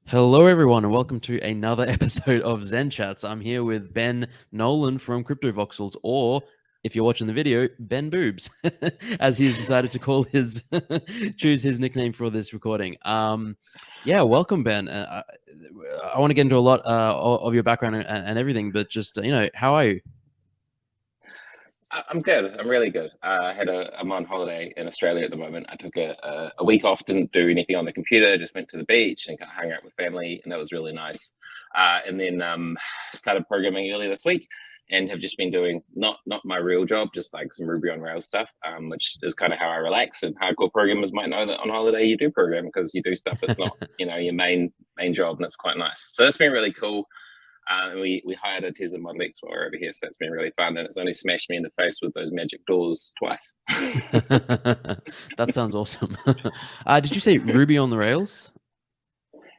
Hello, everyone, and welcome to another episode of ZenChats. I'm here with Ben Nolan from Crypto Voxels, or if you're watching the video, Ben Boobs, as he's decided to call his choose his nickname for this recording. Yeah, welcome, Ben. I want to get into a lot of your background and everything, but just how are you? I'm good. I'm really good. I'm on holiday in Australia at the moment. I took a week off, didn't do anything on the computer, just went to the beach and kind of hung out with family, and that was really nice. And then started programming early this week, and have just been doing not my real job, just like some Ruby on Rails stuff, which is kind of how I relax. And hardcore programmers might know that on holiday you do program because you do stuff that's not your main job, and it's quite nice. So that's been really cool. And we hired a Tesla Model X while we're over here, so that's been really fun. And it's only smashed me in the face with those magic doors twice. That sounds awesome. Did you say Ruby on the Rails?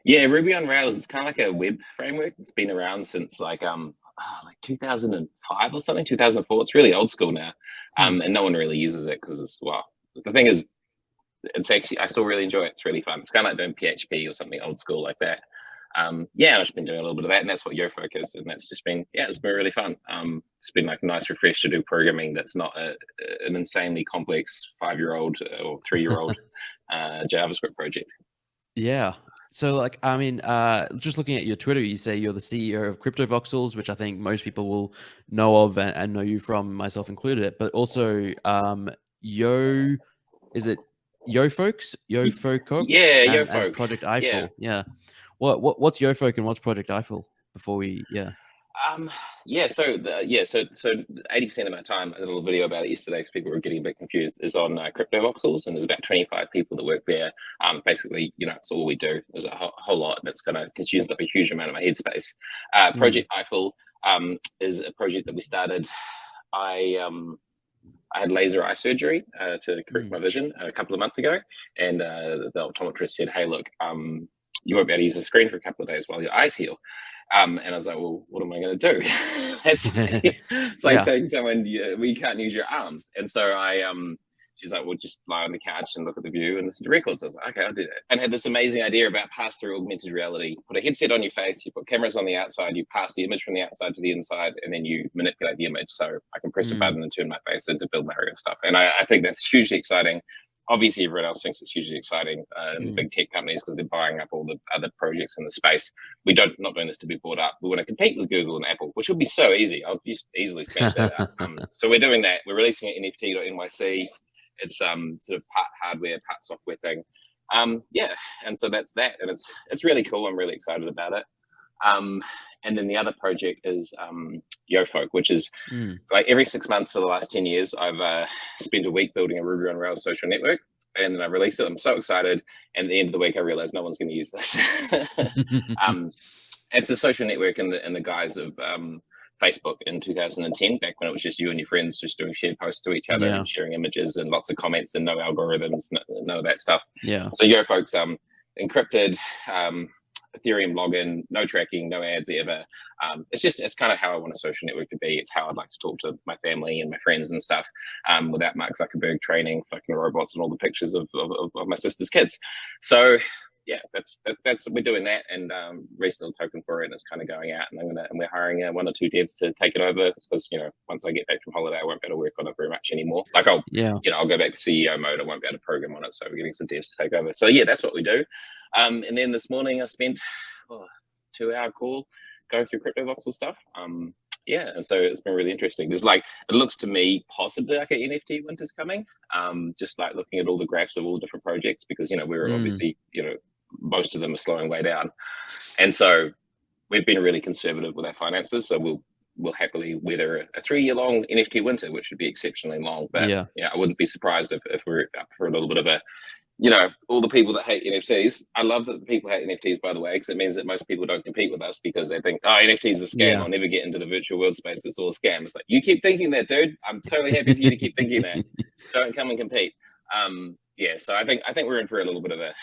Yeah, Ruby on Rails. It's kind of like a web framework. It's been around since like 2005 or something, 2004. It's really old school now, and no one really uses it because the thing is, it's actually I still really enjoy it. It's really fun. It's kind of like doing PHP or something old school like that. Yeah, I've just been doing a little bit of that, and that's what YoFoc is, and that's just been it's been really fun. It's been like a nice refresh to do programming that's not an insanely complex 5-year-old or 3-year-old JavaScript project. Yeah. So, like, I mean, just looking at your Twitter, you say you're the CEO of Crypto Voxels, which I think most people will know of and know you from, myself included. But also, is it YoFolks, Yeah, and YoFoc. Project Yeah. Eiffel? Yeah. What's YoFolk and what's Project Eiffel? Before we, So 80% of my time, I did a little video about it yesterday because people were getting a bit confused, is on Crypto Voxels, and there's about 25 people that work there. Basically, it's all we do. There's a whole lot, and it's kind of consumes up a huge amount of my headspace. Project Eiffel is a project that we started. I had laser eye surgery to correct my vision a couple of months ago, and the optometrist said, "Hey, look, you won't be able to use the screen for a couple of days while your eyes heal." And I was like, "Well, what am I going to do?" It's like saying someone, "We can't use your arms." And so she's like, "Well, just lie on the couch and look at the view and listen to records." I was like, "Okay, I'll do that." And had this amazing idea about pass-through augmented reality. Put a headset on your face, you put cameras on the outside, you pass the image from the outside to the inside, and then you manipulate the image. So I can press a button and turn my face into Bill Murray and stuff. And I think that's hugely exciting. Obviously, everyone else thinks it's hugely exciting in big tech companies because they're buying up all the other projects in the space. We're not doing this to be bought up. We want to compete with Google and Apple, which would be so easy. I'll just easily smash that out. So we're doing that. We're releasing it NFT.nyc. It's sort of part hardware, part software thing. And so that's that, and it's really cool. I'm really excited about it. And then the other project is YoFoc, which is like every 6 months for the last 10 years, I've spent a week building a Ruby on Rails social network, and then I released it. I'm so excited. And at the end of the week, I realized no one's going to use this. It's a social network in the guise of Facebook in 2010, back when it was just you and your friends just doing shared posts to each other and sharing images and lots of comments and no algorithms, none of that stuff. Yeah. So YoFoc's encrypted, Ethereum login, no tracking, no ads ever. It's kind of how I want a social network to be. It's how I'd like to talk to my family and my friends and stuff, without Mark Zuckerberg training fucking robots and all the pictures of my sister's kids. So yeah, that's we're doing that, and raised a little token for it, and it's kind of going out, and we're hiring 1 or 2 devs to take it over, because once I get back from holiday, I won't be able to work on it very much ananymore. Like I'll go back to CEO mode. I won't be able to program on it, so we're getting some devs to take over. So yeah, that's what we do. And then this morning I spent a 2-hour call going through Crypto Voxel stuff. And so it's been really interesting. There's it looks to me possibly like an NFT winter's coming. Just like looking at all the graphs of all the different projects, because we're obviously most of them are slowing way down, and so we've been really conservative with our finances. So we'll happily weather a 3-year-long NFT winter, which would be exceptionally long. But I wouldn't be surprised if we're up for a little bit of a all the people that hate NFTs. I love that people hate NFTs, by the way, because it means that most people don't compete with us because they think, oh, NFTs are a scam. I'll never get into the virtual world space. It's all a scam. It's like, you keep thinking that, dude. I'm totally happy for you to keep thinking that. Don't come and compete. So I think we're in for a little bit of a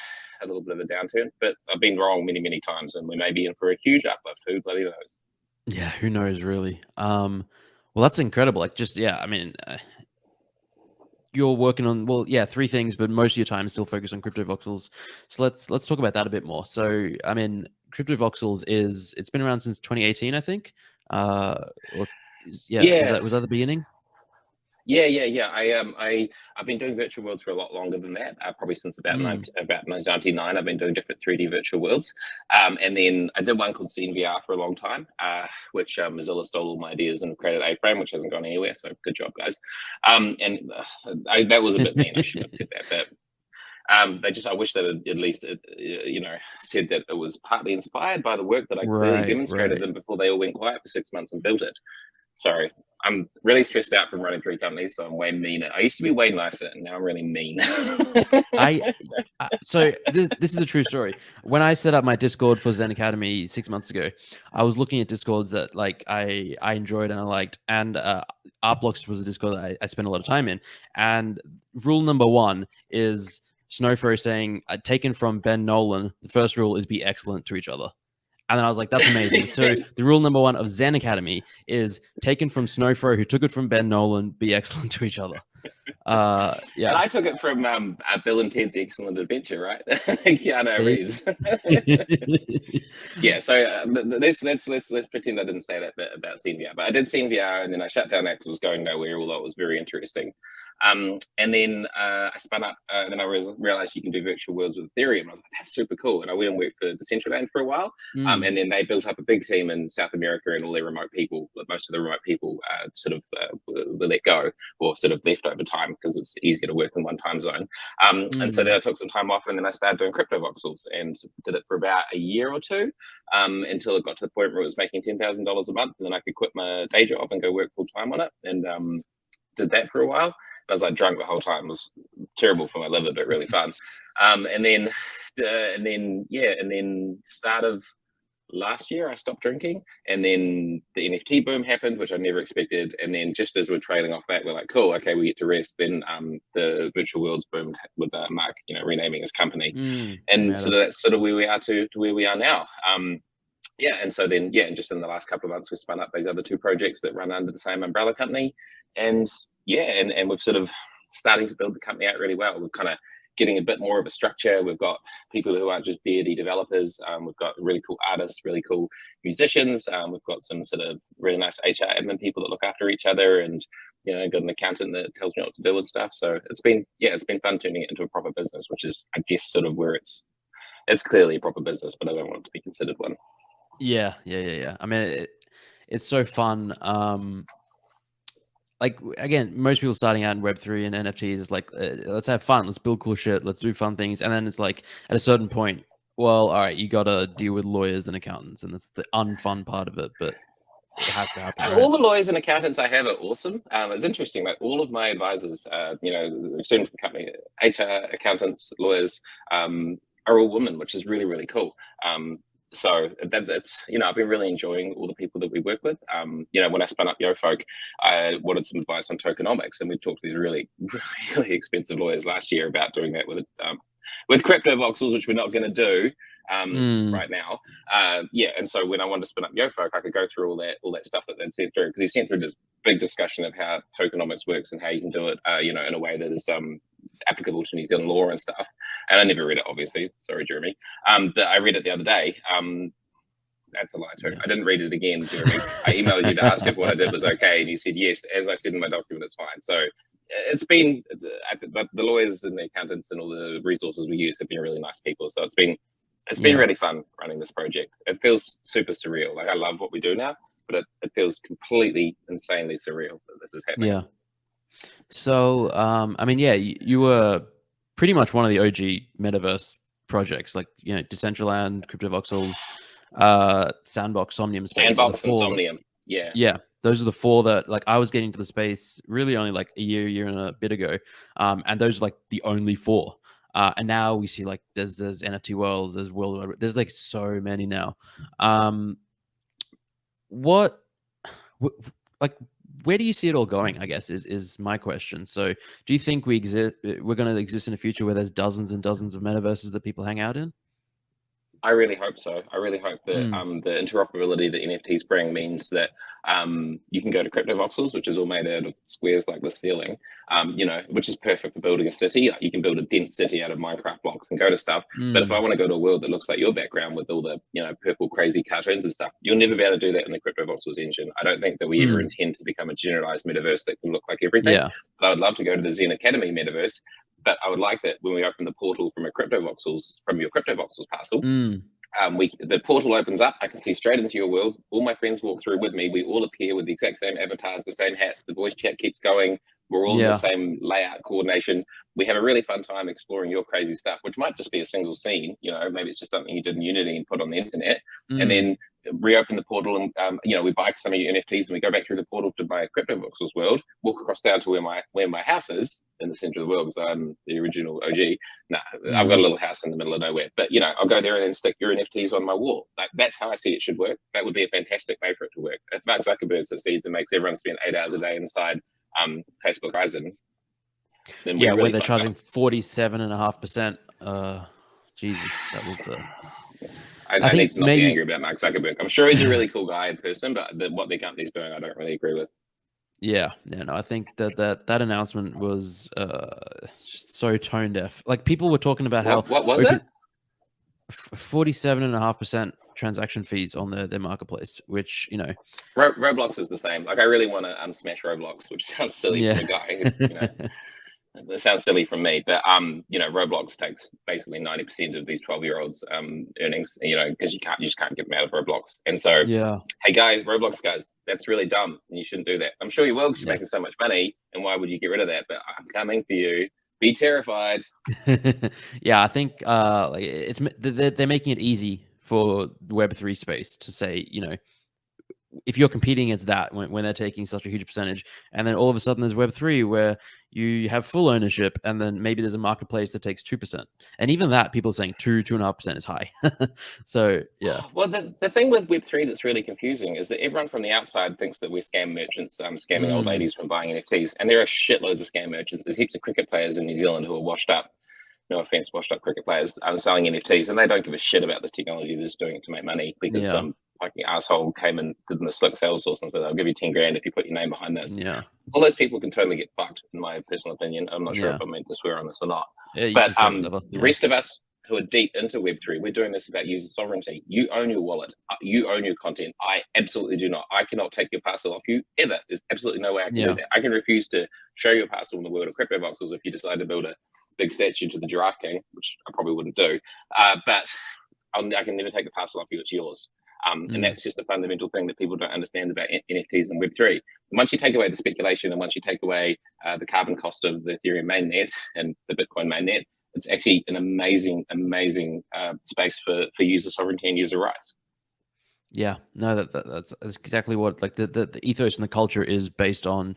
downturn, but I've been wrong many, many times, and we may be in for a huge uplift. Who bloody knows? Yeah, who knows, really. Well, that's incredible. Like, just I mean, you're working on, well, yeah, 3 things, but most of your time is still focused on Crypto Voxels. So let's talk about that a bit more. So I mean, Crypto Voxels it's been around since 2018, I think. Or Yeah. was that the beginning? Yeah. I've been doing virtual worlds for a lot longer than that. Probably since about 1999, I've been doing different 3D virtual worlds. And then I did one called ZenVR for a long time, which Mozilla stole all my ideas and created A-Frame, which hasn't gone anywhere. So good job, guys. That was a bit mean. I shouldn't have said that, but. I wish that it, at least it, said that it was partly inspired by the work that I clearly demonstrated them before they all went quiet for 6 months and built it. Sorry, I'm really stressed out from running 3 companies, so I'm way meaner. I used to be way nicer, and now I'm really mean. So this is a true story. When I set up my Discord for ZenAcademy 6 months ago, I was looking at Discords that like I enjoyed and I liked, and Artblocks was a Discord that I spent a lot of time in. And rule number 1 is Snowfro saying, taken from Ben Nolan, the first rule is be excellent to each other. And then I was like, that's amazing. So the rule number 1 of ZenAcademy is taken from Snowfro, who took it from Ben Nolan, be excellent to each other. Yeah. And I took it from Bill and Ted's Excellent Adventure, right? Keanu Reeves. Yeah, so let's pretend I didn't say that bit about ZenVR, but I did ZenVR, and then I shut down that because it was going nowhere, although it was very interesting. And then I spun up, and then I realized you can do virtual worlds with Ethereum. I was like, that's super cool. And I went and worked for Decentraland for a while. And then they built up a big team in South America, and all their remote people, most of the remote people were let go, or sort of left over time, because it's easier to work in one time zone. And so then I took some time off, and then I started doing Crypto Voxels and did it for about a year or 2, until it got to the point where it was making $10,000 a month, and then I could quit my day job and go work full time on it, and did that for a while. I was like drunk the whole time. It was terrible for my liver, but really fun. And then start of last year, I stopped drinking, and then the NFT boom happened, which I never expected. And then just as we're trailing off that, we're like, cool, okay, we get to rest. Then the virtual worlds boomed with Mark, renaming his company, and so that's sort of where we are to where we are now. And so then, and just in the last couple of months, we spun up these other 2 projects that run under the same umbrella company, and we've sort of starting to build the company out really well. We're kind of getting a bit more of a structure. We've got people who aren't just beardy developers. We've got really cool artists, really cool musicians. We've got some sort of really nice HR admin people that look after each other, and got an accountant that tells me what to do and stuff. So it's been fun turning it into a proper business, which is, I guess, sort of where it's clearly a proper business, but I don't want it to be considered one. Yeah. I mean, it's so fun. Like, again, most people starting out in Web3 and NFTs is like, let's have fun, let's build cool shit, let's do fun things. And then it's like, at a certain point, well, all right, you got to deal with lawyers and accountants, and that's the unfun part of it, but it has to happen. Right? All the lawyers and accountants I have are awesome. It's interesting, like all of my advisors, students from the company, HR, accountants, lawyers, are all women, which is really, really cool. So that's I've been really enjoying all the people that we work with. When I spun up YoFolk, I wanted some advice on tokenomics, and we talked to these really, really expensive lawyers last year about doing that with Crypto Voxels, which we're not going to do right now. And so when I wanted to spin up YoFolk, I could go through all that stuff that they'd sent through, because he sent through this big discussion of how tokenomics works and how you can do it, in a way that is applicable to New Zealand law and stuff. And I never read it, obviously. Sorry, Jeremy. But I read it the other day. That's a lie too. Yeah. I didn't read it again, Jeremy. I emailed you to ask if what I did was okay, and you said yes. As I said in my document, it's fine. So it's been the lawyers and the accountants and all the resources we use have been really nice people. So it's been really fun running this project. It feels super surreal. Like, I love what we do now, but it feels completely insanely surreal that this is happening. Yeah. So, I mean, you were pretty much one of the OG Metaverse projects, like, Decentraland, Crypto Voxels, Sandbox, Somnium. Sandbox and Somnium. Yeah. Yeah. Those are the 4 that, like, I was getting to the space really only like a year and a bit ago. And those are like the only 4. And now we see like there's NFT worlds, there's world, there's like so many now. Where do you see it all going, I guess, is my question. So do you think we're going to exist in a future where there's dozens and dozens of metaverses that people hang out in? I really hope so. I really hope that Mm. the interoperability that NFTs bring means that you can go to crypto voxels, which is all made out of squares like the ceiling, which is perfect for building a city. Like, you can build a dense city out of Minecraft blocks and go to stuff. But if I Mm. want to go to a world that looks like your background with all the purple crazy cartoons and stuff, you'll never be able to do that in the crypto voxels engine. I don't think that we ever Mm. intend to become a generalized metaverse that can look like everything. Yeah. But I would love to go to the ZenAcademy metaverse. But I would like that when we open the portal from your crypto voxels parcel, Mm. the portal opens up. I can see straight into your world. All my friends walk through with me. We all appear with the exact same avatars, the same hats. The voice chat keeps going. We're all in the Yeah. same layout coordination. We have a really fun time exploring your crazy stuff, which might just be a single scene. Maybe it's just something you did in Unity and put on the internet, and Mm. then reopen the portal and we buy some of your NFTs and we go back through the portal to my crypto voxels world. Walk across down to where my house is in the center of the world, because I'm the original OG. No, I've got a Mm. little house in the middle of nowhere, but I'll go there and then stick your NFTs on my wall. Like, that's how I see it should work. That would be a fantastic way for it to work. If Mark Zuckerberg succeeds and makes everyone spend 8 hours a day inside Facebook Horizon, then we Yeah, where really they're fucked charging up. 47.5%. Jesus, that was. I I need think to not be angry maybe. about Mark Zuckerberg. I'm sure he's a really cool guy in person, but what their company's doing, I don't really agree with. Yeah, no, I think that announcement was just so tone deaf. Like, people were talking about how What was it? open 47.5% transaction fees on their marketplace, which Roblox is the same. Like, I really want to smash Roblox, which sounds silly yeah. from a guy. It sounds silly from me, but Roblox takes basically 90% of these 12-year-olds earnings, because you just can't get them out of Roblox. And so, Yeah. hey guys, Roblox guys, that's really dumb, and you shouldn't do that. I'm sure you will, because you're Yeah. making so much money, and why would you get rid of that? But I'm coming for you. Be terrified. Yeah, I think they're making it easy for Web3 space to say, if you're competing against that when they're taking such a huge percentage, and then all of a sudden there's Web3 where you have full ownership, and then maybe there's a marketplace that takes 2%, and even that, people are saying 2.5% is high. So yeah. Well, the thing with Web3 that's really confusing is that everyone from the outside thinks that we're scam merchants, scamming old Mm. ladies from buying NFTs, and there are shitloads of scam merchants. There's heaps of cricket players in New Zealand who are washed up. No offense, washed up cricket players selling NFTs, and they don't give a shit about this technology. They're just doing it to make money because Yeah. some fucking asshole came and did the slick sales source and said, "I'll give you 10 grand if you put your name behind this." Yeah. All those people can totally get fucked, in my personal opinion. I'm not sure if Yeah. I'm meant to swear on this or not. Yeah, you But can say whatever. the Yeah. rest of us who are deep into Web3, we're doing this about user sovereignty. You own your wallet. You own your content. I absolutely do not. I cannot take your parcel off you ever. There's absolutely no way I can do Yeah. that. I can refuse to show your parcel in the world of crypto voxels if you decide to build a big statue to the Giraffe King, which I probably wouldn't do. But I can never take the parcel off you. It's yours. And that's just a fundamental thing that people don't understand about NFTs and Web3. And once you take away the speculation, and once you take away the carbon cost of the Ethereum mainnet and the Bitcoin mainnet, it's actually an amazing space for user sovereignty and user rights. Yeah, no, that's exactly what, like, the ethos and the culture is based on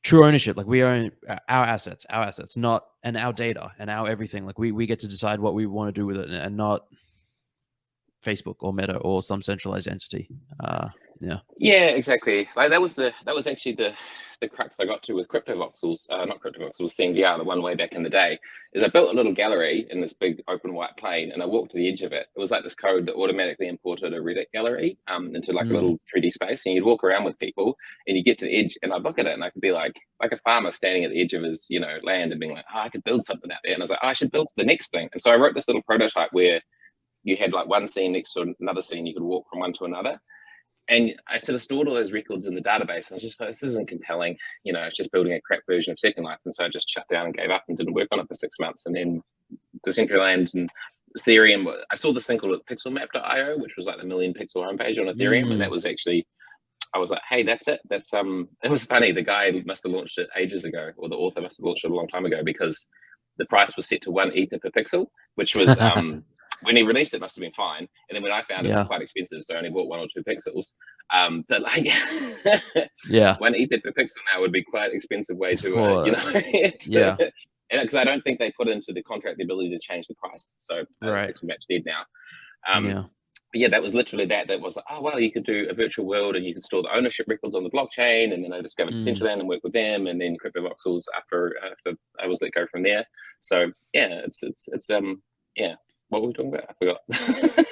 true ownership. Like, we own our assets, not, and our data and our everything. Like, we get to decide what we want to do with it, and not Facebook or Meta or some centralized entity. Yeah, exactly. Like, that was actually the crux I got to with crypto voxels, not crypto voxels, CNVR, the one way back in the day. Is I built a little gallery in this big open white plane, and I walked to the edge of it. It was like this code that automatically imported a Reddit gallery into like a little 3D space, and you'd walk around with people, and you get to the edge, and I'd look at it, and I could be like a farmer standing at the edge of his land, and being like, oh, I could build something out there, and I was like, oh, I should build the next thing. And so I wrote this little prototype where you had like one scene next to another scene, you could walk from one to another. And I sort of stored all those records in the database. I was just like, this isn't compelling. It's just building a crap version of Second Life. And so I just shut down and gave up and didn't work on it for 6 months. And then Decentraland and Ethereum, I saw this thing called pixelmap.io, which was like the million pixel homepage on Ethereum. And that was actually, I was like, hey, that's it. It was funny. The guy must have launched it ages ago, or the author must have launched it a long time ago, because the price was set to 1 ether per pixel, which was when he released it, must have been fine. And then when I found it, it was quite expensive, so I only bought 1 or 2 pixels. But like, 1 ether per pixel now would be quite expensive way to, and because I don't think they put into the contract the ability to change the price. So Pixel Map's dead now. But yeah, that was literally that. That was like, oh well, you could do a virtual world, and you could store the ownership records on the blockchain. And then I discovered Decentraland and worked with them, and then Crypto Voxels after I was let go from there. So yeah, it's what were we talking about? I forgot.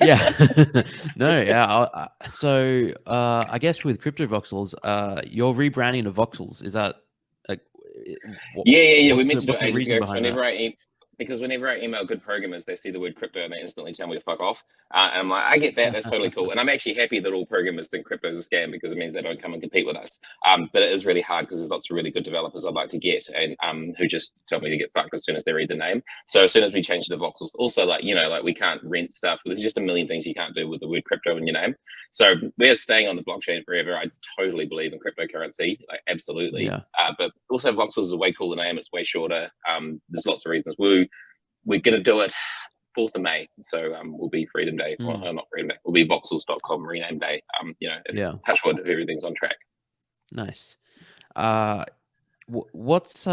Yeah. No, yeah. So I guess with Crypto Voxels, you're rebranding to Voxels. Is that like Yeah. We what's meant the to do what's it the ages reason ago because behind that? whenever I email good programmers, they see the word crypto and they instantly tell me to fuck off. And I'm like, I get that. That's totally cool. And I'm actually happy that all programmers think crypto is a scam because it means they don't come and compete with us. But it is really hard because there's lots of really good developers I'd like to get and who just tell me to get fucked as soon as they read the name. So as soon as we change to Voxels, also like, like we can't rent stuff. There's just a million things you can't do with the word crypto in your name. So we're staying on the blockchain forever. I totally believe in cryptocurrency, like absolutely. Yeah. But also Voxels is a way cooler name. It's way shorter. There's lots of reasons. We're going to do it 4th of May. So will be Freedom Day. Well, not Freedom Day. Will be Voxels.com rename day. Yeah. Touch wood if everything's on track. Nice. What's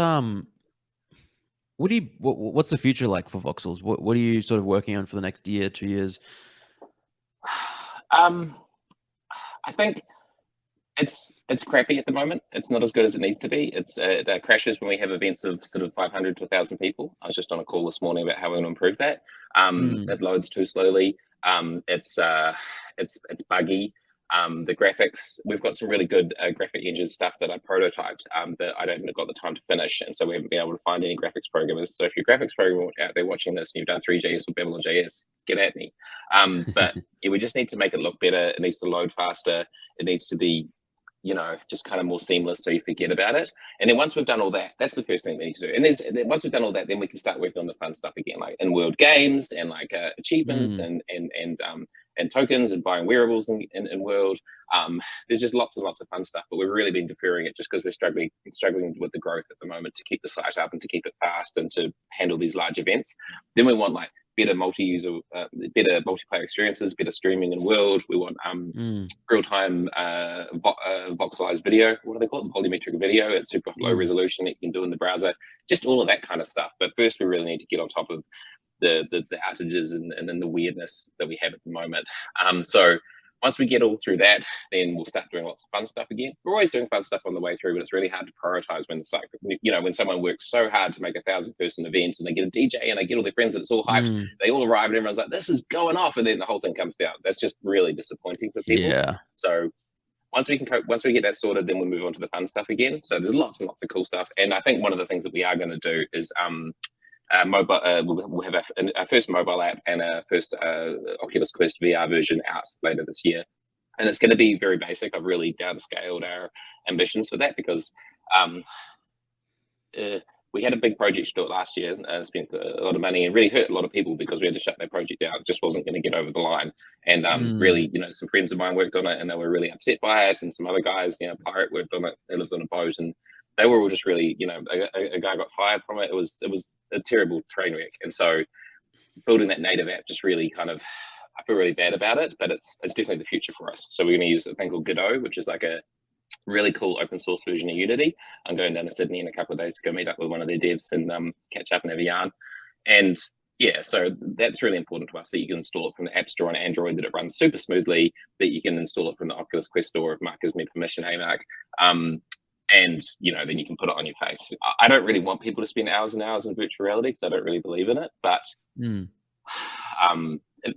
what's the future like for Voxels? What are you sort of working on for the next year, 2 years? I think it's crappy at the moment. It's not as good as it needs to be. It crashes when we have events of sort of 500 to 1,000 people. I was just on a call this morning about how we're going to improve that. It loads too slowly. It's buggy. The graphics, we've got some really good graphic engine stuff that I prototyped that I haven't got the time to finish, and so we haven't been able to find any graphics programmers. So if you're a graphics programmer out there watching this and you've done 3JS or Babylon.js, get at me. But yeah, we just need to make it look better. It needs to load faster. It needs to be just kind of more seamless so you forget about it. And then once we've done all that, that's the first thing we need to do. And once we've done all that, then we can start working on the fun stuff again, like in-world games and like achievements and tokens and buying wearables in world. There's just lots and lots of fun stuff, but we've really been deferring it just because we're struggling with the growth at the moment to keep the site up and to keep it fast and to handle these large events. Then we want like better better multiplayer experiences, better streaming in world. We want real-time voxelized video. What do they call it? Polymetric video. It's super low resolution that you can do in the browser. Just all of that kind of stuff. But first, we really need to get on top of the outages and then the weirdness that we have at the moment. So once we get all through that, then we'll start doing lots of fun stuff again. We're always doing fun stuff on the way through, but it's really hard to prioritize when the site, when someone works so hard to make a 1,000-person event and they get a DJ and they get all their friends and it's all hyped. They all arrive and everyone's like, this is going off, and then the whole thing comes down. That's just really disappointing for people. Yeah. So once we get that sorted, then we'll move on to the fun stuff again. So there's lots and lots of cool stuff. And I think one of the things that we are going to do is mobile. We'll have our first mobile app and our first Oculus Quest VR version out later this year, and it's going to be very basic. I've really downscaled our ambitions for that because we had a big project to do it last year and spent a lot of money and really hurt a lot of people because we had to shut that project down. It just wasn't going to get over the line. And really, some friends of mine worked on it and they were really upset by us, and some other guys, Pirate worked on it. They lived on a boat and they were all just really, a guy got fired from it. It was a terrible train wreck. And so building that native app just really I feel really bad about it, but it's definitely the future for us. So we're going to use a thing called Godot, which is like a really cool open source version of Unity. I'm going down to Sydney in a couple of days to go meet up with one of their devs and catch up and have a yarn. And yeah, so that's really important to us, that you can install it from the App Store on Android, that it runs super smoothly, that you can install it from the Oculus Quest Store if Mark gives me permission. Hey, Mark. And then you can put it on your face. I don't really want people to spend hours and hours in virtual reality because I don't really believe in it. But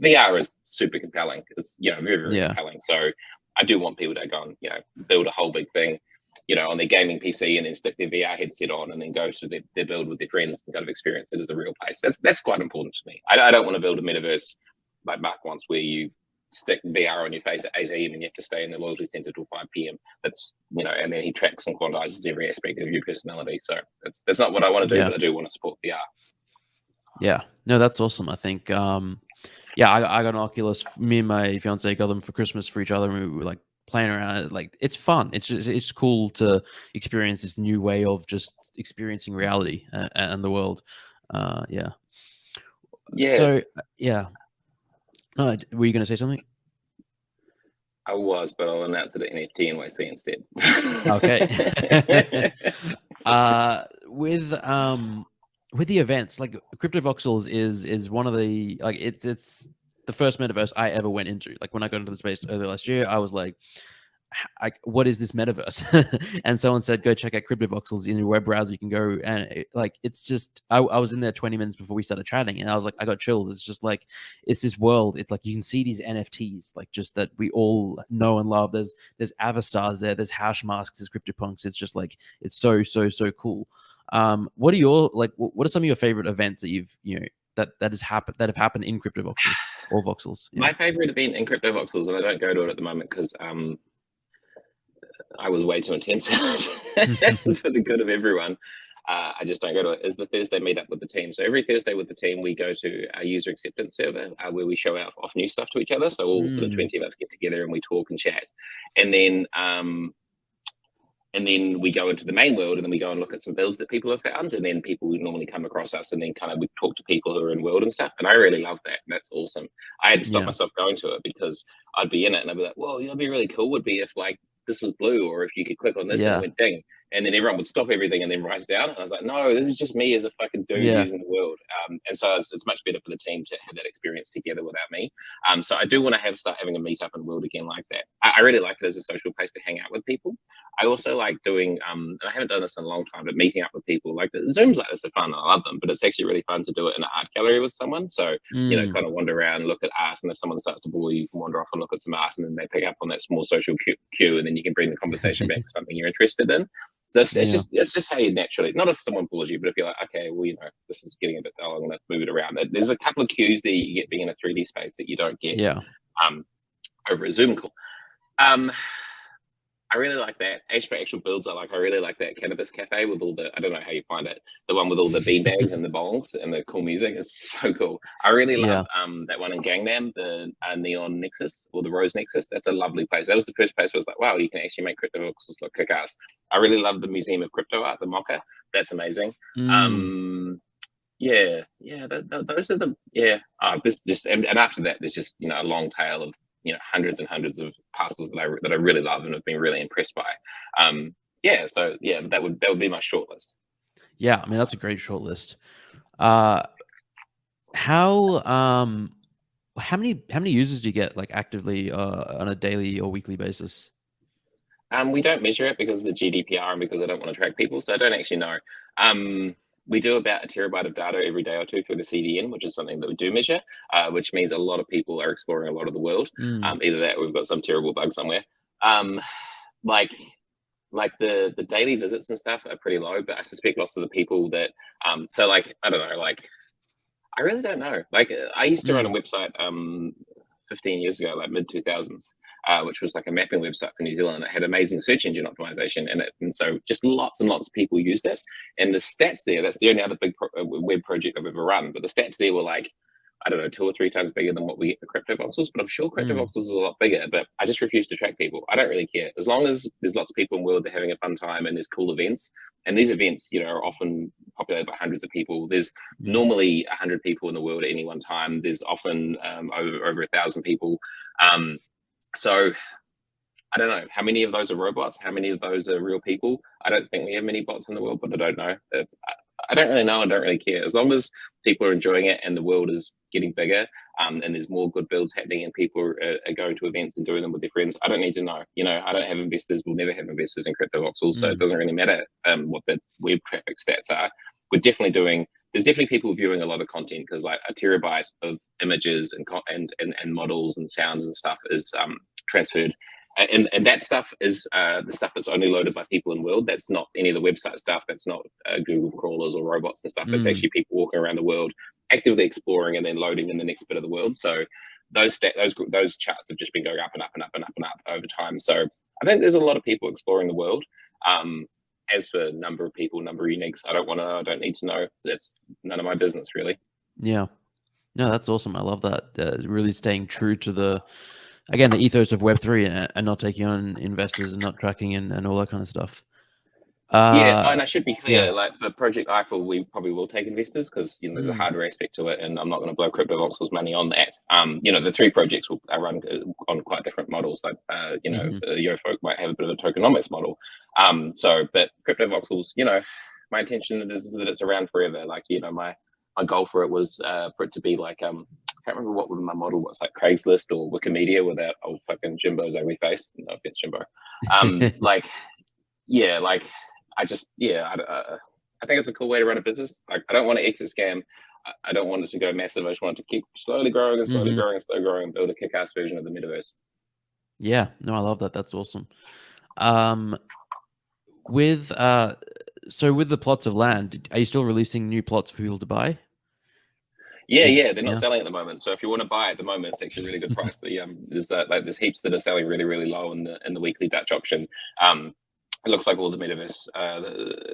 VR is super compelling. It's very, very compelling. So I do want people to go and build a whole big thing, on their gaming PC and then stick their VR headset on and then go to their build with their friends and kind of experience it as a real place. That's quite important to me. I don't want to build a metaverse like Mark wants, where you stick VR on your face at 8 a.m. and you have to stay in the loyalty center till 5 p.m. That's, and then he tracks and quantizes every aspect of your personality. So that's not what I want to do, but I do want to support VR. Yeah, no, that's awesome. I think, I got an Oculus. Me and my fiance got them for Christmas for each other, and we were like playing around. Like, it's fun. It's cool to experience this new way of just experiencing reality and the world. Yeah. So no, were you going to say something? I was, but I'll announce it at NFT NYC instead. Okay. With the events, like Crypto Voxels is one of the, like, it's the first metaverse I ever went into. Like when I got into the space earlier last year, I was like, like, what is this metaverse? And someone said, go check out Crypto Voxels in your web browser. You can go and like, it's just, I was in there 20 minutes before we started chatting, and I was like, I got chills. It's just like, it's this world. It's like, you can see these NFTs, like just that we all know and love. There's avatars there. There's hash masks. There's CryptoPunks. It's just like, it's so cool. What are your, like, what are some of your favorite events that you've, that have happened in Crypto Voxels or Voxels? Yeah. My favorite event in Crypto Voxels, and I don't go to it at the moment because I was way too intense for the good of everyone. I just don't go to it. Is the Thursday meetup with the team. So every Thursday with the team, we go to our user acceptance server where we show off new stuff to each other. So all sort of 20 of us get together and we talk and chat, and then we go into the main world, and then we go and look at some builds that people have found, and then people would normally come across us, and then kind of we talk to people who are in world and stuff. And I really love that. That's awesome. I had to stop myself going to it because I'd be in it and I'd be like, well, it'd be really cool would be if like this was blue, or if you could click on this and it went ding, and then everyone would stop everything and then write it down. And I was like, no, this is just me as a fucking dude using the world. And so it's much better for the team to have that experience together without me. So I do want to start having a meetup in world again like that. I really like it as a social place to hang out with people. I also like doing, and I haven't done this in a long time, but meeting up with people. Like Zooms like this are fun. I love them, but it's actually really fun to do it in an art gallery with someone. So, kind of wander around, look at art, and if someone starts to bore you, you can wander off and look at some art, and then they pick up on that small social cue, and then you can bring the conversation back to something you're interested in. So it's just how you naturally, not if someone bores you, but if you're like, okay, well, this is getting a bit dull, I'm going to move it around. There's a couple of cues that you get being in a 3D space that you don't get over a Zoom call. I really like that. As for actual builds, I really like that cannabis cafe with all the, I don't know how you find it, the one with all the beanbags and the bongs and the cool music is so cool. I really love that one in Gangnam, the Neon Nexus or the Rose Nexus. That's a lovely place. That was the first place where I was like, wow, you can actually make crypto voxels look kick-ass. I really love the Museum of Crypto Art, the Mocha. That's amazing. Those are the, this just, and after that, there's just, a long tail of, hundreds and hundreds of parcels that I really love and have been really impressed by. That would be my short list. Yeah, I mean that's a great short list. How many users do you get like actively on a daily or weekly basis? We don't measure it because of the GDPR and because I don't want to track people, so I don't actually know. We do about 1 terabyte of data every day or two through the CDN, which is something that we do measure, which means a lot of people are exploring a lot of the world. Either that or we've got some terrible bug somewhere. Like the daily visits and stuff are pretty low, but I suspect lots of the people that, I don't know, I really don't know. I used to run a website 15 years ago, like mid 2000s, which was like a mapping website for New Zealand. It had amazing search engine optimization in it, and so just lots and lots of people used it. And the stats there, that's the only other big web project I've ever run, but the stats there were like, I don't know, 2 or 3 times bigger than what we get for Crypto Voxels, but I'm sure Crypto Voxels is a lot bigger, but I just refuse to track people. I don't really care. As long as there's lots of people in the world, they're having a fun time and there's cool events. And these events, are often populated by hundreds of people. There's normally 100 people in the world at any one time. There's often over 1,000 people. So I don't know how many of those are robots, how many of those are real people. I don't think we have many bots in the world, but I don't know. I don't really know. I don't really care. As long as people are enjoying it and the world is getting bigger, and there's more good builds happening and people are going to events and doing them with their friends, I don't need to know. I don't have investors. We'll never have investors in Crypto Voxels, so it doesn't really matter what the web traffic stats are. There's definitely people viewing a lot of content because like 1 terabyte of images and models and sounds and stuff is transferred. And that stuff is the stuff that's only loaded by people in the world. That's not any of the website stuff. That's not Google crawlers or robots and stuff. That's actually people walking around the world, actively exploring and then loading in the next bit of the world. So those charts have just been going up and up and up and up and up over time. So I think there's a lot of people exploring the world. As for number of people, number of uniques, I don't need to know. That's none of my business, really. Yeah. No, that's awesome. I love that. Really staying true to the ethos of Web3 and not taking on investors and not tracking and all that kind of stuff. And I should be clear, like for Project Eiffel, we probably will take investors because there's a hardware aspect to it, and I'm not going to blow Crypto Voxels money on that. The 3 projects will run on quite different models. Like YoFolk might have a bit of a tokenomics model. But Crypto Voxels, my intention is that it's around forever. Like my goal for it was for it to be like can't remember what my model was, like Craigslist or Wikimedia with that old fucking Jimbo's ugly face. No offense, Jimbo. Like, yeah, like I just, I think it's a cool way to run a business. Like, I don't want to exit scam. I don't want it to go massive. I just want it to keep slowly growing and slowly growing and slowly growing and build a kick-ass version of the metaverse. Yeah, no, I love that. That's awesome. With so with the plots of land, are you still releasing new plots for people to buy? Yeah, they're not selling at the moment. So if you want to buy at the moment, it's actually a really good price. There's heaps that are selling really, really low in the weekly Dutch auction. It looks like all the metaverse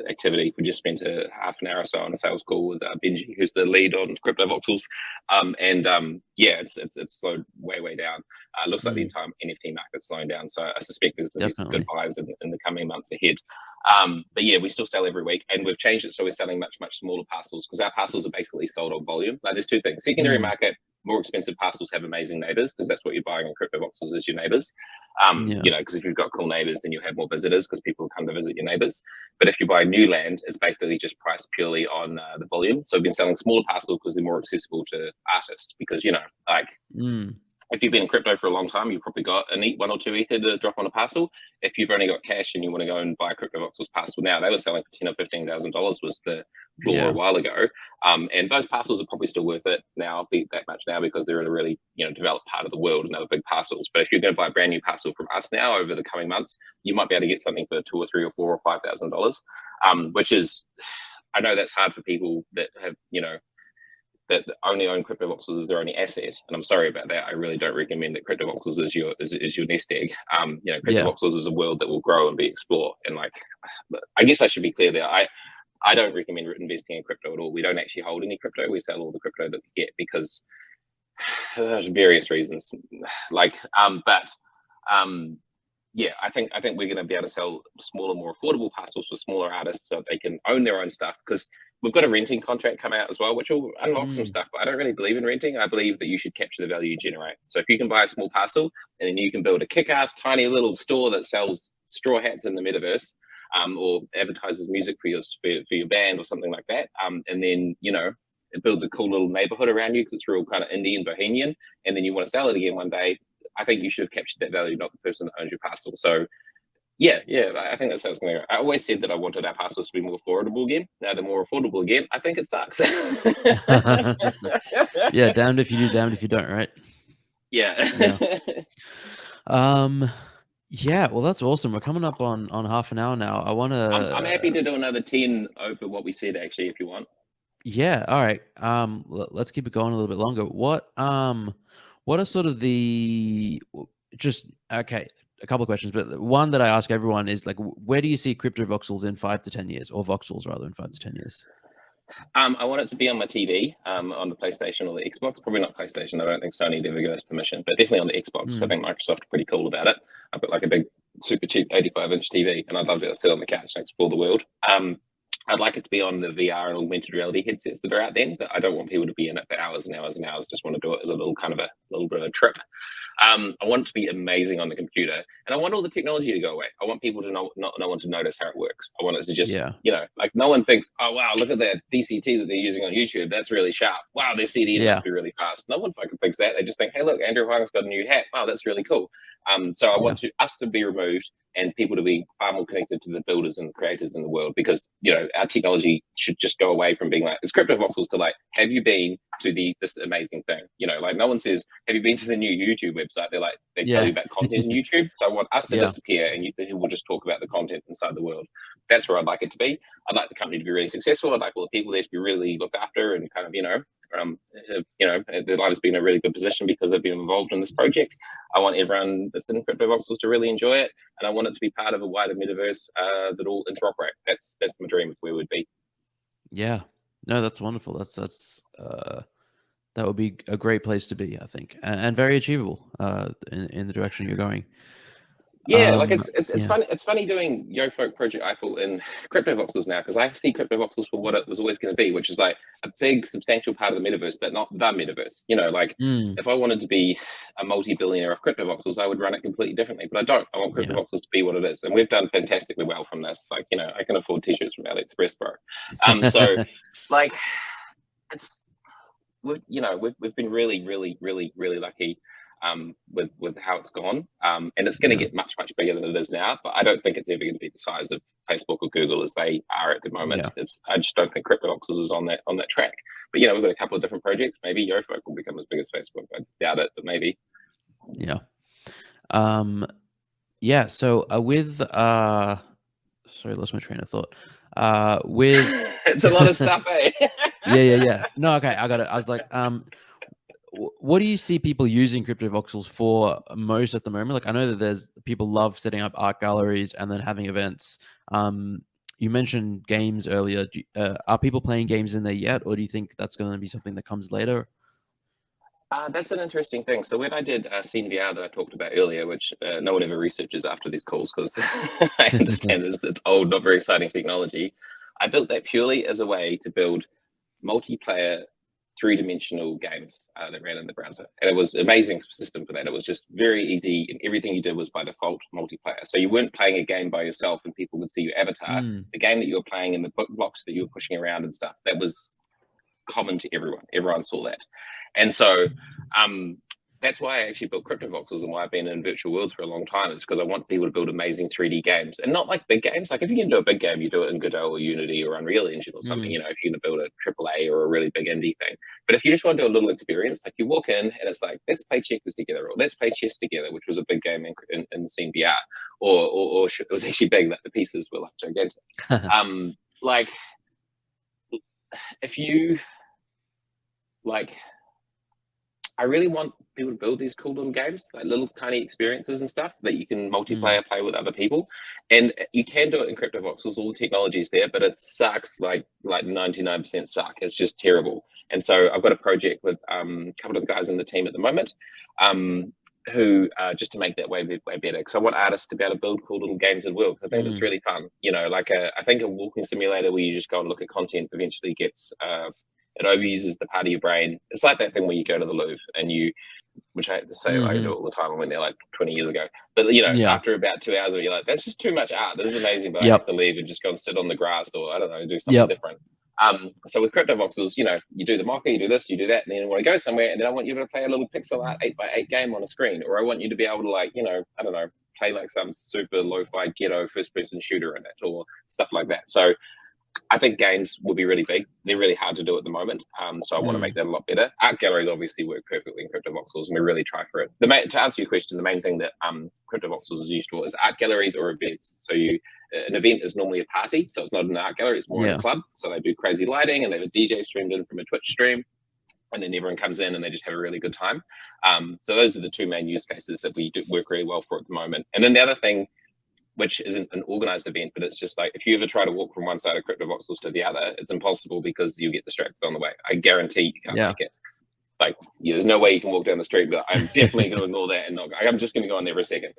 activity. We just spent a half an hour or so on a sales call with Benji, who's the lead on Crypto Voxels, it's slowed way down. It looks like the entire NFT market's slowing down. So I suspect there's going to be some good buys in the coming months ahead. But yeah, we still sell every week, and we've changed it so we're selling much smaller parcels, because our parcels are basically sold on volume. Like, there's two things: secondary market, more expensive parcels have amazing neighbors, because that's what you're buying in Crypto Voxels is your neighbors. Because if you've got cool neighbors, then you have more visitors because people come to visit your neighbors. But if you buy new land, it's basically just priced purely on the volume. So we've been selling smaller parcels because they're more accessible to artists, because if you've been in crypto for a long time, you've probably got a neat 1 or 2 ether to drop on a parcel. If you've only got cash and you want to go and buy a Crypto Voxels parcel now, they were selling for $10,000 or $15,000 was the floor a while ago. And those parcels are probably still worth it now, that much now, because they're in a really developed part of the world and they're big parcels. But if you're going to buy a brand new parcel from us now over the coming months, you might be able to get something for $2,000 or $3,000 or $4,000 or $5,000, which is, I know that's hard for people that have that only own Crypto Voxels as their only asset, and I'm sorry about that. I really don't recommend that Crypto Voxels is your nest egg. Crypto Voxels is a world that will grow and be explored. And I guess I should be clear there. I don't recommend investing in crypto at all. We don't actually hold any crypto. We sell all the crypto that we get because there's various reasons. I think we're going to be able to sell smaller, more affordable parcels for smaller artists so they can own their own stuff, because we've got a renting contract come out as well, which will unlock some stuff. But I don't really believe in renting. I believe that you should capture the value you generate. So if you can buy a small parcel and then you can build a kick-ass tiny little store that sells straw hats in the metaverse, or advertises music for your band or something like that, and then it builds a cool little neighborhood around you because it's real kind of indie and bohemian, and then you want to sell it again one day, I think you should have captured that value, not the person that owns your parcel. So I think that's how it's going to go. I always said that I wanted our parcels to be more affordable again. Now they're more affordable again. I think it sucks. Yeah, damned if you do, damned if you don't, right? Yeah. Well, that's awesome. We're coming up on half an hour now. I want to. I'm happy to do another 10 over what we said, actually, if you want. Yeah. All right. Let's keep it going a little bit longer. What are sort of the a couple of questions, but one that I ask everyone is where do you see Crypto Voxels in 5 to 10 years, or Voxels rather, in 5 to 10 years? I want it to be on my TV, on the PlayStation or the Xbox. Probably not PlayStation. I don't think Sony would ever give us permission, but definitely on the Xbox. I think Microsoft are pretty cool about it. I've got a big, super cheap 85-inch TV, and I'd love to sit on the couch and explore the world. I'd like it to be on the VR and augmented reality headsets that are out then, but I don't want people to be in it for hours and hours and hours. Just want to do it as a little bit of a trip. I want it to be amazing on the computer, and I want all the technology to go away. I want people to not want to notice how it works. I want it to just, no one thinks, oh wow, look at that DCT that they're using on YouTube. That's really sharp. Wow, their CDN must be really fast. No one fucking thinks that. They just think, hey, look, Andrew Huang's got a new hat. Wow, that's really cool. So I want us to be removed and people to be far more connected to the builders and the creators in the world, because our technology should just go away from being it's Crypto Voxels to have you been to this amazing thing? No one says, have you been to the new YouTube website? They tell you about content in YouTube. So I want us to disappear, and we'll just talk about the content inside the world. That's where I'd like it to be. I'd like the company to be really successful. I'd like all the people there to be really looked after and kind of their life has been in a really good position because they've been involved in this project. I want everyone that's in Crypto Voxels to really enjoy it, and I want it to be part of a wider metaverse that all interoperate. That's my dream of where we'd be. Yeah, no, that's wonderful. That would be a great place to be, I think, and very achievable in the direction you're going. Yeah, it's funny. It's funny doing Yo Folk Project Eiffel in Crypto Voxels now, because I see Crypto Voxels for what it was always going to be, which is a big, substantial part of the metaverse, but not the metaverse. If I wanted to be a multi-billionaire of Crypto Voxels, I would run it completely differently. But I don't. I want Crypto Voxels to be what it is, and we've done fantastically well from this. I can afford t-shirts from AliExpress, bro. It's we've been really lucky with how it's gone, and it's going to get much bigger than it is now. But I don't think it's ever going to be the size of Facebook or Google as they are at the moment. Yeah. I just don't think CryptoVoxels is on that track. But we've got a couple of different projects. Maybe YoFolk will become as big as Facebook. I doubt it, but maybe. Yeah. Yeah. So with sorry, I lost my train of thought. With it's a lot of stuff, eh? yeah. No, okay, I got it. I was like, what do you see people using CryptoVoxels for most at the moment? Like, I know that there's people love setting up art galleries and then having events. You mentioned games earlier. Are people playing games in there yet, or do you think that's going to be something that comes later? That's an interesting thing. So when I did VR that I talked about earlier, which no one ever researches after these calls because I understand it's old, not very exciting technology, I built that purely as a way to build multiplayer three-dimensional games that ran in the browser. And it was an amazing system for that. It was just very easy, and everything you did was by default multiplayer. So you weren't playing a game by yourself and people would see your avatar. The game that you were playing and the blocks that you were pushing around and stuff, that was common to everyone. Everyone saw that. And so that's why I actually built CryptoVoxels and why I've been in virtual worlds for a long time, is because I want people to build amazing 3D games, and not like big games. Like if you can do a big game, you do it in Godot or Unity or Unreal Engine or something, if you're going to build a AAA or a really big indie thing. But if you just want to do a little experience, like you walk in and it's like, let's play checkers together, or let's play chess together, which was a big game in the scene VR, or it was actually big, that the pieces were like gigantic. Like if you like, I really want people to build these cool little games, like little tiny experiences and stuff that you can multiplayer play with other people. And you can do it in CryptoVoxels, all the technology is there, but it sucks like 99% suck. It's just terrible. And so I've got a project with a couple of guys in the team at the moment who just to make that way better. Because I want artists to be able to build cool little games in world. I think it's really fun. Like I think a walking simulator where you just go and look at content eventually gets it overuses the part of your brain. It's like that thing where you go to the Louvre and which I have to say, I do all the time. I went there like 20 years ago. But after about 2 hours, you're like, that's just too much art. This is amazing, but I have to leave and just go and sit on the grass, or I don't know, do something different. So with CryptoVoxels, you do the mocker, you do this, you do that, and then you want to go somewhere, and then I want you to play a little pixel art 8x8 game on a screen, or I want you to be able to I don't know, play like some super lo-fi ghetto first-person shooter in it, or stuff like that. So I think games will be really big. They're really hard to do at the moment. So I want to make that a lot better. Art galleries obviously work perfectly in CryptoVoxels, and we really try for it. To answer your question, the main thing that CryptoVoxels is used for is art galleries or events. So an event is normally a party, so it's not an art gallery, it's more in a club. So they do crazy lighting, and they have a DJ streamed in from a Twitch stream, and then everyone comes in and they just have a really good time. So those are the two main use cases that we do work really well for at the moment. And then the other thing, which isn't an organized event, but it's just like, if you ever try to walk from one side of CryptoVoxels to the other, it's impossible because you get distracted on the way. I guarantee you can't make it. Like, there's no way you can walk down the street, but I'm definitely going to ignore that and not. I'm just going to go on there for a second.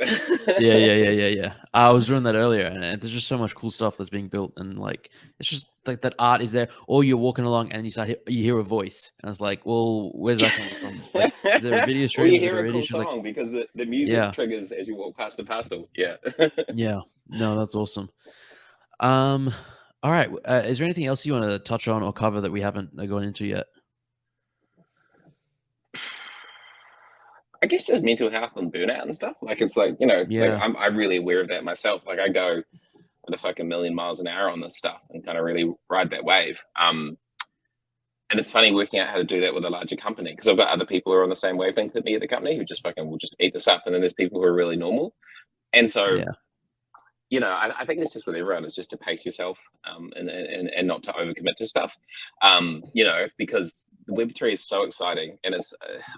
Yeah. I was doing that earlier, and there's just so much cool stuff that's being built, and like it's just like that art is there. Or you're walking along and you hear a voice, and it's like, well, where's that coming from? Like, is there a video stream? Or you hear a cool song because the music triggers as you walk past the parcel. Yeah. Yeah. No, that's awesome. All right. Is there anything else you want to touch on or cover that we haven't gone into yet? I guess just mental health and burnout and stuff. Like, it's like, I'm really aware of that myself. Like, I go at a fucking million miles an hour on this stuff and kind of really ride that wave. And it's funny working out how to do that with a larger company, because I've got other people who are on the same wavelength as me at the company who just fucking will just eat this up. And then there's people who are really normal. And so, I think it's just with everyone, it's just to pace yourself and not to overcommit to stuff, because the Web3 is so exciting. And it's,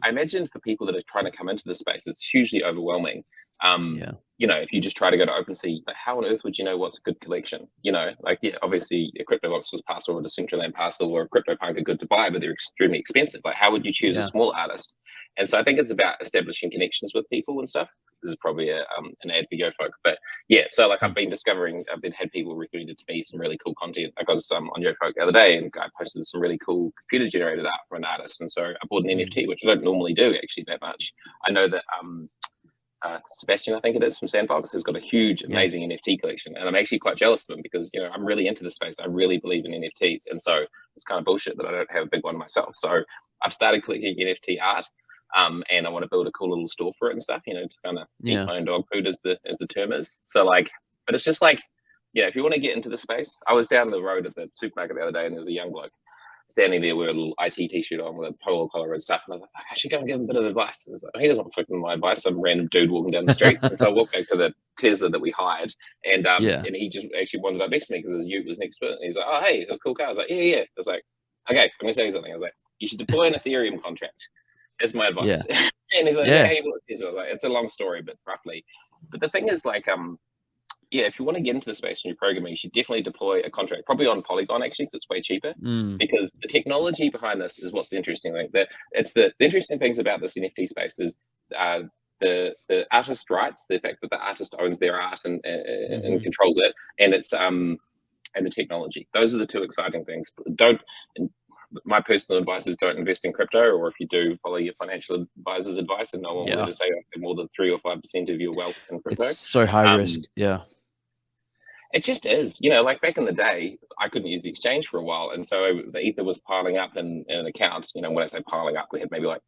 I imagine for people that are trying to come into the space, it's hugely overwhelming. If you just try to go to OpenSea, like, how on earth would you know what's a good collection? Obviously a CryptoVoxels parcel or a Decentraland parcel or a CryptoPunk are good to buy, but they're extremely expensive. Like, how would you choose a small artist? And so I think it's about establishing connections with people and stuff. This is probably an ad for YoFolk, but so like I've had people recommended to me some really cool content. I got some on YoFolk the other day, and I posted some really cool computer generated art from an artist. And so I bought an NFT, which I don't normally do actually that much. I know that Sebastian, I think it is, from Sandbox, has got a huge, amazing NFT collection, and I'm actually quite jealous of him because I'm really into the space. I really believe in NFTs, and so it's kind of bullshit that I don't have a big one myself. So I've started collecting NFT art, and I want to build a cool little store for it and stuff, to kind of eat my own dog food, as the term is. So like, but it's just like, yeah, if you want to get into the space, I was down the road at the supermarket the other day, and there was a young bloke standing there with a little IT t-shirt on with a polo collar and stuff. And I was like, I should go and give him a bit of advice. And I was like, he doesn't want fucking my advice, some random dude walking down the street. And so I walked back to the Tesla that we hired, and and he just actually wandered up next to me because his ute was next to it. And he's like, oh, hey, that's a cool car. I was like, yeah. I was like, okay, I'm going to tell you something. I was like, you should deploy an Ethereum contract. That's my advice. And he's like, hey, what is it? I was like, it's a long story, but roughly. But the thing is, like, yeah, if you want to get into the space and you're programming, you should definitely deploy a contract, probably on Polygon actually, because it's way cheaper. Because the technology behind this is what's the interesting thing. The interesting things about this NFT space is the artist rights, the fact that the artist owns their art and controls it, and it's and the technology. Those are the two exciting things. My personal advice is don't invest in crypto, or if you do, follow your financial advisor's advice, and no one will ever say more than 3 or 5% of your wealth in crypto. It's so high risk. It just is, like back in the day, I couldn't use the exchange for a while. And so the ether was piling up in an account. When I say piling up, we had maybe like,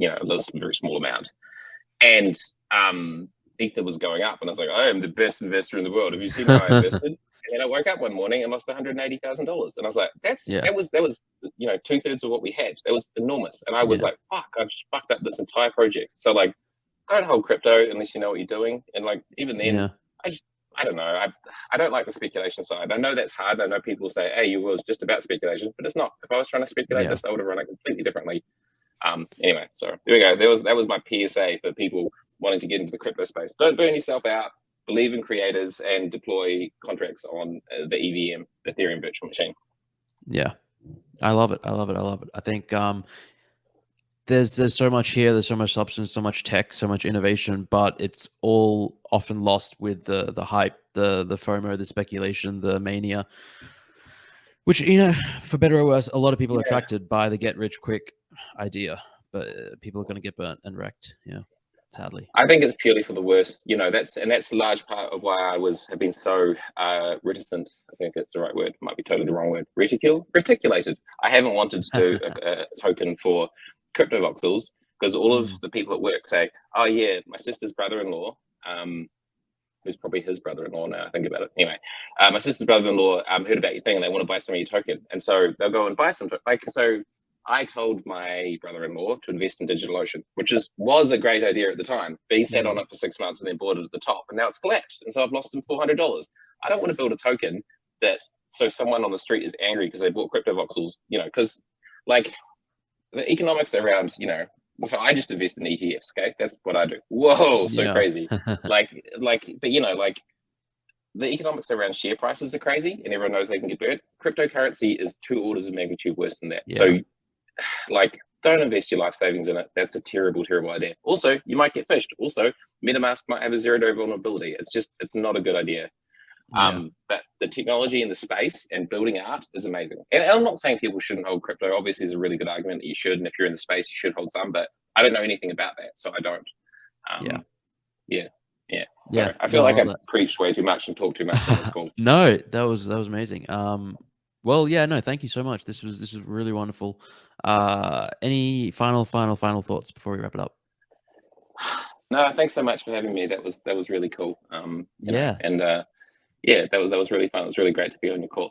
a very small amount. And ether was going up. And I was like, I am the best investor in the world. Have you seen how I invested? And then I woke up one morning and lost $180,000. And I was like, that was 2/3 of what we had. That was enormous. And I was like, fuck, I just fucked up this entire project. So like, don't hold crypto unless you know what you're doing. And like, even then, I don't know. I don't like the speculation side. I know that's hard. I know people say, hey, you was just about speculation, but it's not. If I was trying to speculate this, I would have run it completely differently. Anyway, so there we go. That was my PSA for people wanting to get into the crypto space. Don't burn yourself out. Believe in creators and deploy contracts on the EVM, the Ethereum virtual machine. Yeah, I love it. I think there's so much here, there's so much substance, so much tech, so much innovation, but it's all often lost with the hype, the FOMO, the speculation, the mania, which, for better or worse, a lot of people are attracted by the get rich quick idea, but people are going to get burnt and wrecked. Sadly. I think it's purely for the worst. That's a large part of why I have been so reticent. I think that's the right word. Might be totally the wrong word. Reticulated. I haven't wanted to do a token for crypto voxels because all of the people at work say, oh yeah, my sister's brother-in-law, who's probably his brother-in-law now, I think about it. Anyway, my sister's brother-in-law heard about your thing and they want to buy some of your token. And so they'll go and buy some. So I told my brother-in-law to invest in DigitalOcean, which was a great idea at the time. But he sat on it for 6 months and then bought it at the top, and now it's collapsed. And so I've lost him $400. I don't want to build a token so someone on the street is angry because they bought crypto voxels, because like the economics around, so I just invest in ETFs. Okay, that's what I do. Whoa, so crazy. but the economics around share prices are crazy, and everyone knows they can get burnt. Cryptocurrency is 2 orders of magnitude worse than that. So don't invest your life savings in it. That's a terrible, terrible idea. Also, you might get fished. Also, MetaMask might have a 0-day vulnerability. It's not a good idea. But the technology in the space and building art is amazing. And I'm not saying people shouldn't hold crypto. Obviously, there's a really good argument that you should. And if you're in the space, you should hold some. But I don't know anything about that, so I don't. Sorry, I feel like I've preached way too much and talked too much on this call. No, that was amazing. Well, thank you so much. This was really wonderful. Any final thoughts before we wrap it up? No, thanks so much for having me. That was really cool. That was really fun. It was really great to be on your call.